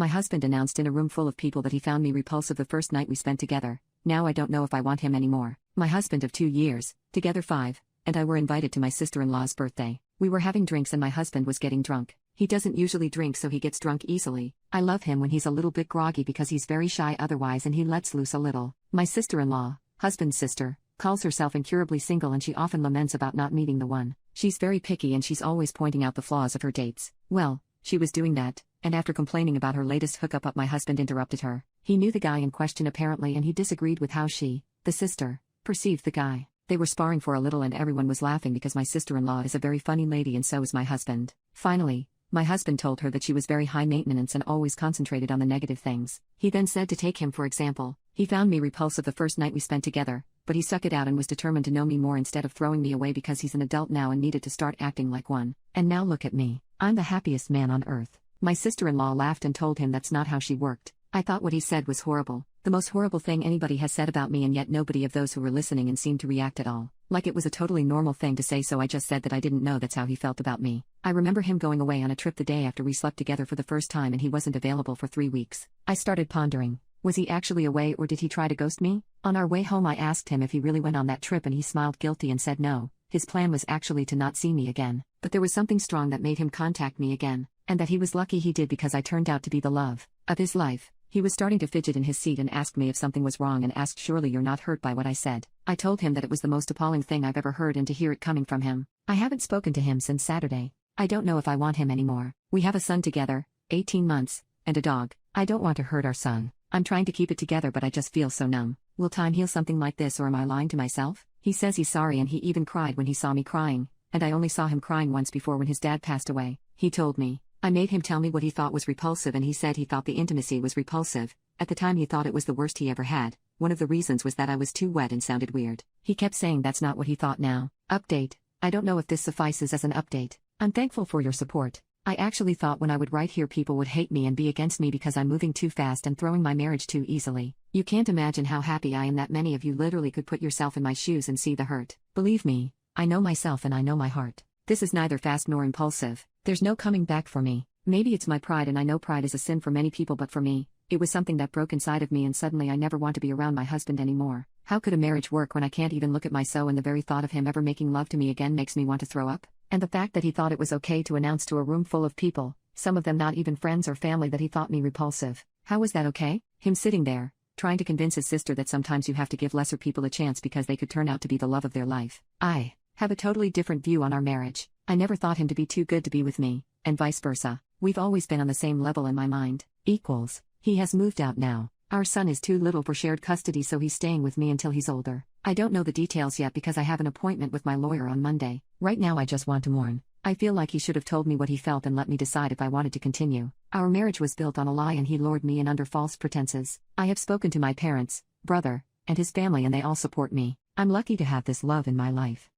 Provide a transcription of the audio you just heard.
My husband announced in a room full of people that he found me repulsive the first night we spent together. Now I don't know if I want him anymore. My husband of 2 years, together 5, and I were invited to my sister-in-law's birthday. We were having drinks and my husband was getting drunk. He doesn't usually drink so he gets drunk easily. I love him when he's a little bit groggy because he's very shy otherwise and he lets loose a little. My sister-in-law, husband's sister, calls herself incurably single and she often laments about not meeting the one. She's very picky and she's always pointing out the flaws of her dates. Well, she was doing that, and after complaining about her latest hookup my husband interrupted her. He knew the guy in question apparently and he disagreed with how she, the sister, perceived the guy. They were sparring for a little and everyone was laughing because my sister-in-law is a very funny lady and so is my husband. Finally, my husband told her that she was very high maintenance and always concentrated on the negative things. He then said to take him for example. He found me repulsive the first night we spent together, but he stuck it out and was determined to know me more instead of throwing me away because he's an adult now and needed to start acting like one. And now look at me. I'm the happiest man on earth. My sister-in-law laughed and told him that's not how she worked. I thought what he said was horrible. The most horrible thing anybody has said about me, and yet nobody of those who were listening and seemed to react at all. Like it was a totally normal thing to say, so I just said that I didn't know that's how he felt about me. I remember him going away on a trip the day after we slept together for the first time and he wasn't available for 3 weeks. I started pondering, was he actually away or did he try to ghost me? On our way home I asked him if he really went on that trip and he smiled guilty and said no, his plan was actually to not see me again. But there was something strong that made him contact me again, and that he was lucky he did because I turned out to be the love of his life. He was starting to fidget in his seat and asked me if something was wrong and asked, surely you're not hurt by what I said. I told him that it was the most appalling thing I've ever heard and to hear it coming from him. I haven't spoken to him since Saturday. I don't know if I want him anymore. We have a son together, 18 months, and a dog. I don't want to hurt our son. I'm trying to keep it together but I just feel so numb. Will time heal something like this or am I lying to myself? He says he's sorry and he even cried when he saw me crying, and I only saw him crying once before when his dad passed away. He told me. I made him tell me what he thought was repulsive and he said he thought the intimacy was repulsive. At the time he thought it was the worst he ever had. One of the reasons was that I was too wet and sounded weird. He kept saying that's not what he thought now. Update. I don't know if this suffices as an update. I'm thankful for your support. I actually thought when I would write here people would hate me and be against me because I'm moving too fast and throwing my marriage too easily. You can't imagine how happy I am that many of you literally could put yourself in my shoes and see the hurt. Believe me, I know myself and I know my heart. This is neither fast nor impulsive. There's no coming back for me. Maybe it's my pride and I know pride is a sin for many people but for me, it was something that broke inside of me and suddenly I never want to be around my husband anymore. How could a marriage work when I can't even look at my son and the very thought of him ever making love to me again makes me want to throw up? And the fact that he thought it was okay to announce to a room full of people, some of them not even friends or family, that he thought me repulsive. How was that okay? Him sitting there, trying to convince his sister that sometimes you have to give lesser people a chance because they could turn out to be the love of their life. I have a totally different view on our marriage. I never thought him to be too good to be with me, and vice versa. We've always been on the same level in my mind. Equals. He has moved out now. Our son is too little for shared custody so he's staying with me until he's older. I don't know the details yet because I have an appointment with my lawyer on Monday. Right now I just want to mourn. I feel like he should have told me what he felt and let me decide if I wanted to continue. Our marriage was built on a lie and he lured me in under false pretenses. I have spoken to my parents, brother, and his family and they all support me. I'm lucky to have this love in my life.